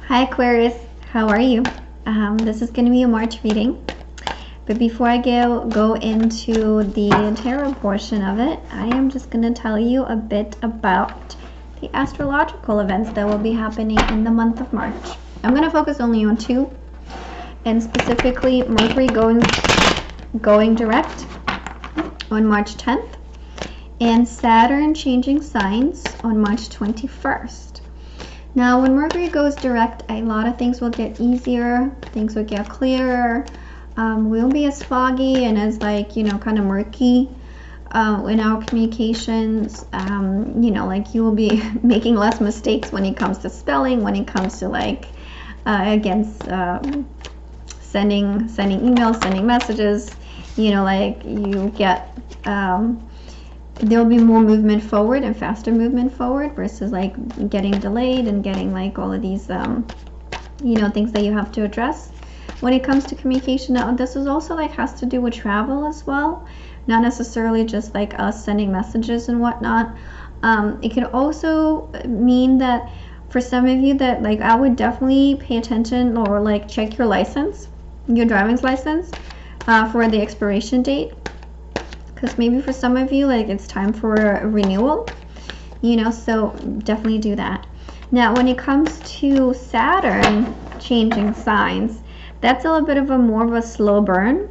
Hi Aquarius, how are you? This is going to be a March reading, but before I go into the tarot portion of it, I am just going to tell you a bit about the astrological events that will be happening in the month of March. I'm going to focus only on two, and specifically Mercury going direct on March 10th and Saturn changing signs on March 21st. Now, when Mercury goes direct, a lot of things will get easier, things will get clearer, we won't be as foggy and as kind of murky in our communications. You will be making less mistakes when it comes to spelling, when it comes to sending emails, sending messages. You get there'll be more movement forward and faster movement forward versus getting delayed and getting all of these things that you have to address when it comes to communication. Now, this is also has to do with travel as well, not necessarily just us sending messages and whatnot. It could also mean that for some of you that I would definitely pay attention or check your license, your driving license, for the expiration date. Because maybe for some of you, it's time for a renewal, so definitely do that. Now, when it comes to Saturn changing signs, that's a little bit of more of a slow burn.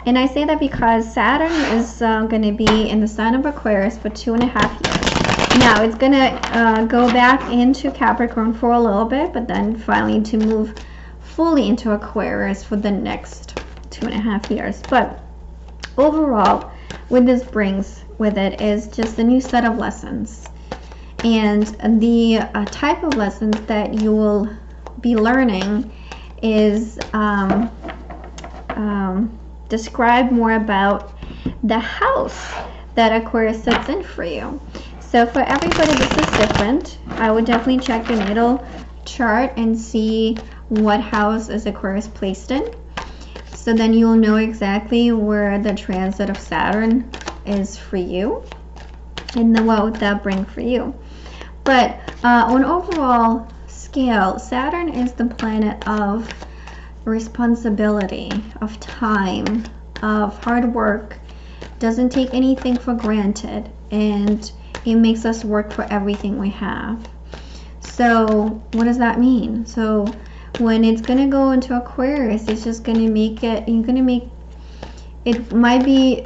And I say that because Saturn is going to be in the sign of Aquarius for 2.5 years. Now, it's going to go back into Capricorn for a little bit, but then finally to move fully into Aquarius for the next 2.5 years. But overall, what this brings with it is just a new set of lessons, and the type of lessons that you will be learning is describe more about the house that Aquarius sits in for you. So for everybody, this is different. I would definitely check your natal chart and see what house is Aquarius placed in. So then you'll know exactly where the transit of Saturn is for you and then what would that bring for you. But on overall scale, Saturn is the planet of responsibility, of time, of hard work, doesn't take anything for granted, and it makes us work for everything we have. So what does that mean? So when it's going to go into Aquarius, it's just going to make it, it might be,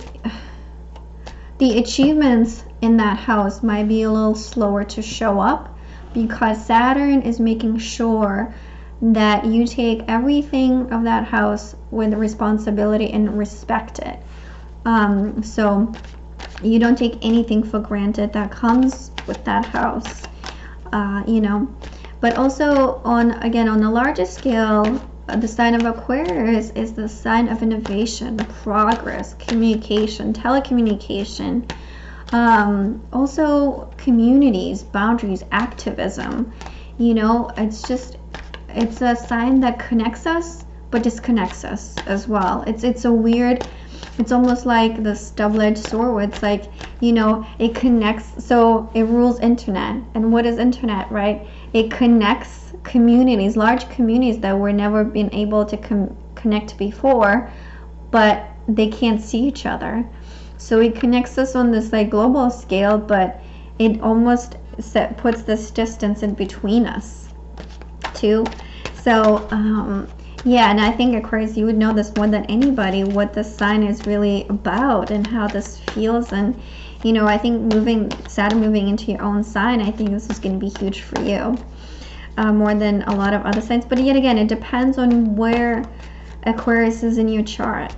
the achievements in that house might be a little slower to show up because Saturn is making sure that you take everything of that house with responsibility and respect it. So you don't take anything for granted that comes with that house, But also on the larger scale, the sign of Aquarius is the sign of innovation, progress, communication, telecommunication, also communities, boundaries, activism. It's a sign that connects us but disconnects us as well. It's a weird, it's almost like this double-edged sword where it's it connects, so it rules internet. And what is internet, right? It connects communities, large communities that were never been able to connect before, but they can't see each other. So it connects us on this global scale, but it almost puts this distance in between us too. So yeah, and I think Aquarius, you would know this more than anybody, what this sign is really about and how this feels. And I think Saturn moving into your own sign, I think this is going to be huge for you, more than a lot of other signs. But yet again, it depends on where Aquarius is in your chart,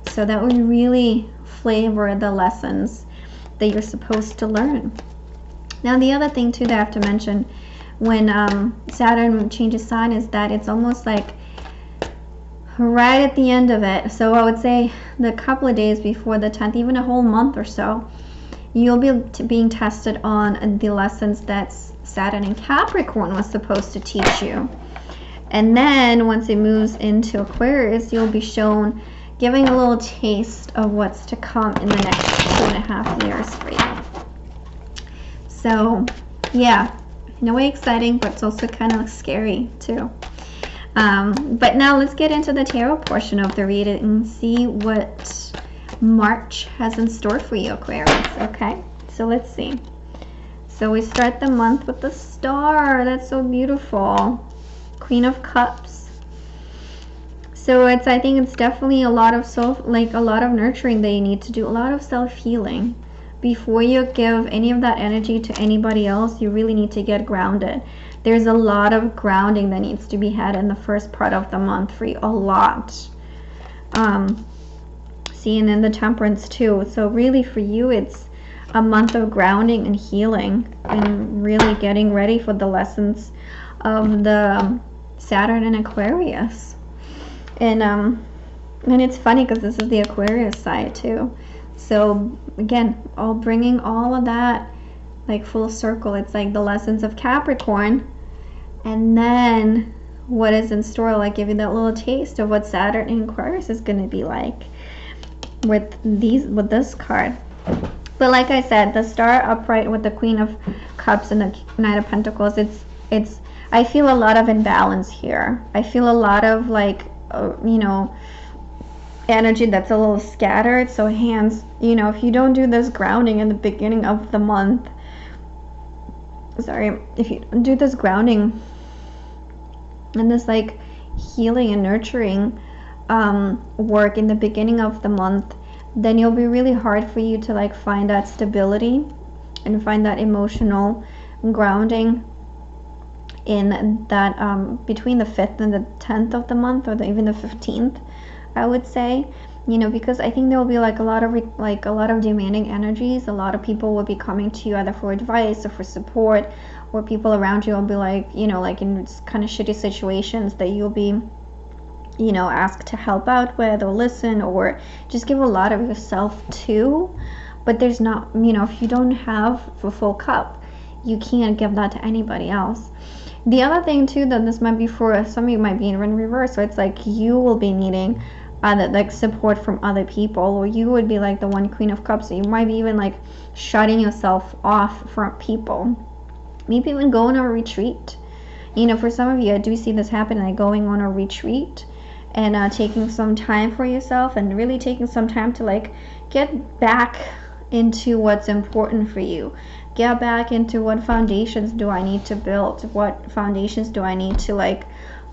so that would really flavor the lessons that you're supposed to learn. Now, the other thing too that I have to mention when Saturn changes sign is that it's almost right at the end of it. So I would say the couple of days before the 10th, even a whole month or so, you'll be being tested on the lessons that Saturn in Capricorn was supposed to teach you. And then once it moves into Aquarius, you'll be giving a little taste of what's to come in the next 2.5 years for you. So yeah, In a way exciting, but it's also kind of scary too. But now let's get into the tarot portion of the reading and see what March has in store for you, Aquarius. Okay, so let's see. So we start the month with the Star. That's so beautiful. Queen of Cups. So I think it's definitely a lot of a lot of nurturing that you need to do, a lot of self-healing. Before you give any of that energy to anybody else, you really need to get grounded. There's a lot of grounding that needs to be had in the first part of the month for you, a lot. See, and then the Temperance too. So really for you, it's a month of grounding and healing and really getting ready for the lessons of the Saturn and Aquarius. And it's funny because this is the Aquarius side too. So again, bringing all of that like full circle. It's like the lessons of Capricorn, and then what is in store. Like give you that little taste of what Saturn and Aquarius is going to be like with this card. But like I said, the Star upright with the Queen of Cups and the Knight of Pentacles, it's I feel a lot of imbalance here. I feel a lot of like you know, energy that's a little scattered. So hands, you know, if you don't do this grounding in the beginning of the month, if you do this grounding and this like healing and nurturing work in the beginning of the month, then it'll be really hard for you to like find that stability and find that emotional grounding in that between the 5th and the 10th of the month, or even the 15th, I would say. You know, because I think there will be like a lot of demanding energies. A lot of people will be coming to you either for advice or for support, or people around you will be like, you know, like in kind of shitty situations that you'll be, you know, asked to help out with or listen or just give a lot of yourself to. But there's not, you know, if you don't have a full cup, you can't give that to anybody else. The other thing too, that this might be for some of you, might be in reverse. So it's like you will be needing like support from other people, or you would be like the one Queen of Cups. So you might be even like shutting yourself off from people. Maybe even go on a retreat. You know, for some of you, I do see this happen, like going on a retreat and taking some time for yourself and really taking some time to like get back into what's important for you. Get back into what foundations do I need to build? What foundations do I need to like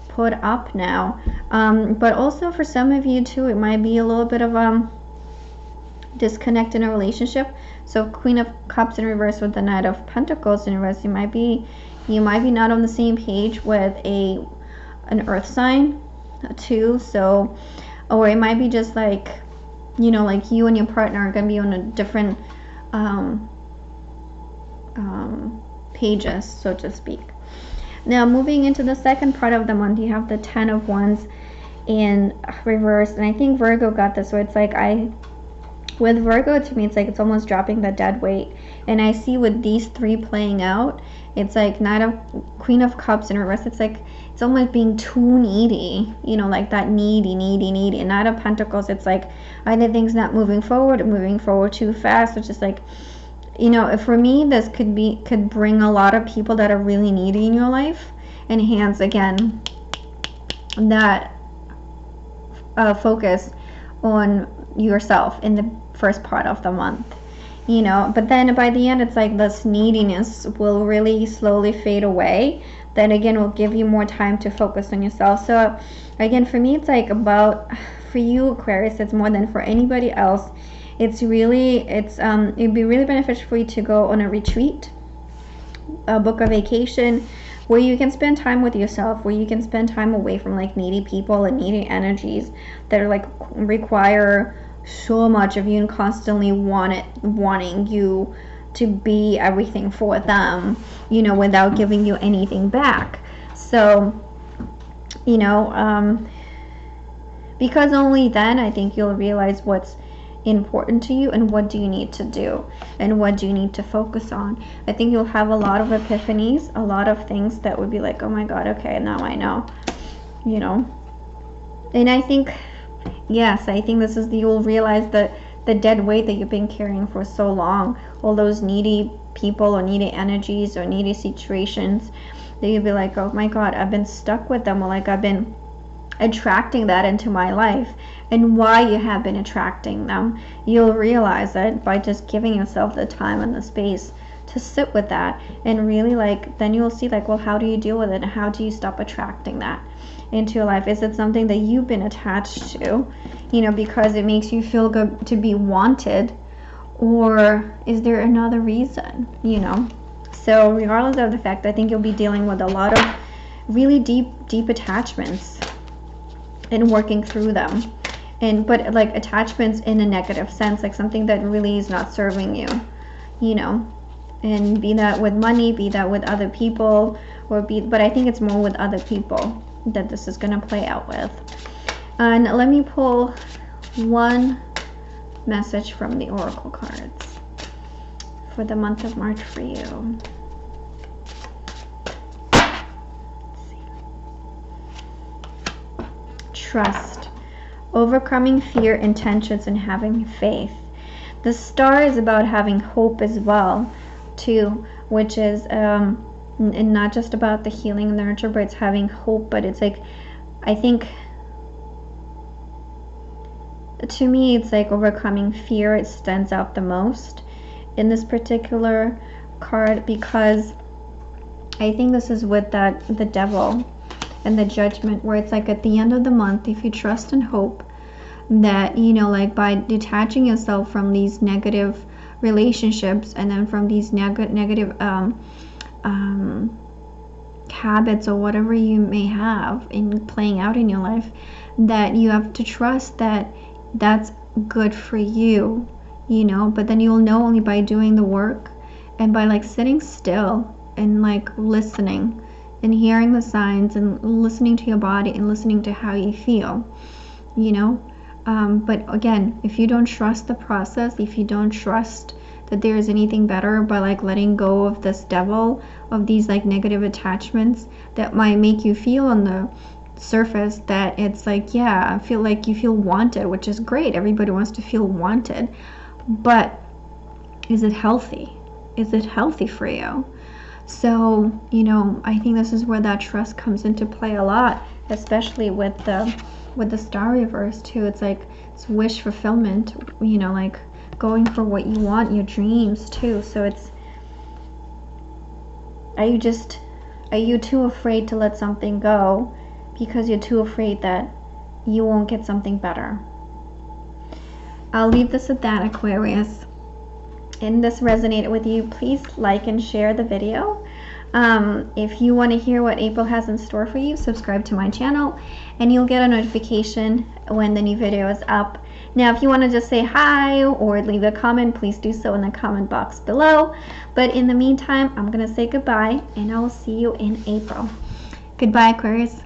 put up now? But also for some of you too, it might be a little bit of disconnect in a relationship. So Queen of Cups in reverse with the Knight of Pentacles in reverse, you might be not on the same page with an earth sign too. So, or it might be just like, you know, like you and your partner are gonna be on a different pages, so to speak. Now moving into the second part of the month, you have the 10 of Wands in reverse, and I think Virgo got this. So it's like with Virgo, to me, it's like it's almost dropping the dead weight. And I see with these three playing out, it's like Queen of Cups in reverse. It's like it's almost being too needy, you know, like that needy. And Knight of Pentacles, it's like either things not moving forward or moving forward too fast, which is like, you know, for me, this could bring a lot of people that are really needy in your life. And hands, again, that focus on yourself in the first part of the month, you know. But then by the end, it's like this neediness will really slowly fade away. Then again, will give you more time to focus on yourself. So again, for me, it's like for you, Aquarius, it's more than for anybody else. It'd be really beneficial for you to go on a retreat, book a vacation where you can spend time with yourself, where you can spend time away from like needy people and needy energies that are like require so much of you and constantly wanting you to be everything for them, you know, without giving you anything back. So, you know, because only then I think you'll realize what's important to you and what do you need to do and what do you need to focus on. I think you'll have a lot of epiphanies, a lot of things that would be like, oh my god, okay, now I know, you know. And I think, yes, I think this is you'll realize the dead weight that you've been carrying for so long, all those needy people or needy energies or needy situations, that you'll be like, oh my God, I've been stuck with them, or like I've been attracting that into my life. And why you have been attracting them, you'll realize that by just giving yourself the time and the space to sit with that, and really like, then you'll see like, well, how do you deal with it, and how do you stop attracting that into your life? Is it something that you've been attached to, you know, because it makes you feel good to be wanted, or is there another reason, you know? So regardless of the fact, I think you'll be dealing with a lot of really deep attachments and working through them. But like attachments in a negative sense, like something that really is not serving you, you know, and be that with money, be that with other people, but I think it's more with other people that this is going to play out with. And let me pull one message from the oracle cards for the month of March for you. Trust, overcoming fear, intentions, and having faith. The star is about having hope as well too, which is and not just about the healing and the nurture, but it's having hope. But it's like, I think to me it's like overcoming fear, it stands out the most in this particular card, because I think this is with the devil and the judgment, where it's like at the end of the month, if you trust and hope that, you know, like by detaching yourself from these negative relationships, and then from these negative habits or whatever you may have in playing out in your life, that you have to trust that that's good for you, you know. But then you'll know only by doing the work, and by like sitting still and like listening and hearing the signs and listening to your body and listening to how you feel, you know. But again, if you don't trust the process, if you don't trust that there is anything better, by like letting go of this devil, of these like negative attachments that might make you feel on the surface that it's like, yeah, I feel like you feel wanted, which is great. Everybody wants to feel wanted, but is it healthy? Is it healthy for you? So, you know, I think this is where that trust comes into play a lot, especially with the star reverse too. It's like it's wish fulfillment, you know, like going for what you want, your dreams too. So it's, are you too afraid to let something go because you're too afraid that you won't get something better? I'll leave this at that, Aquarius. And this resonated with you, please like and share the video. If you want to hear what April has in store for you, subscribe to my channel and you'll get a notification when the new video is up. Now, if you want to just say hi or leave a comment, please do so in the comment box below. But in the meantime, I'm going to say goodbye, and I will see you in April. Goodbye, Aquarius.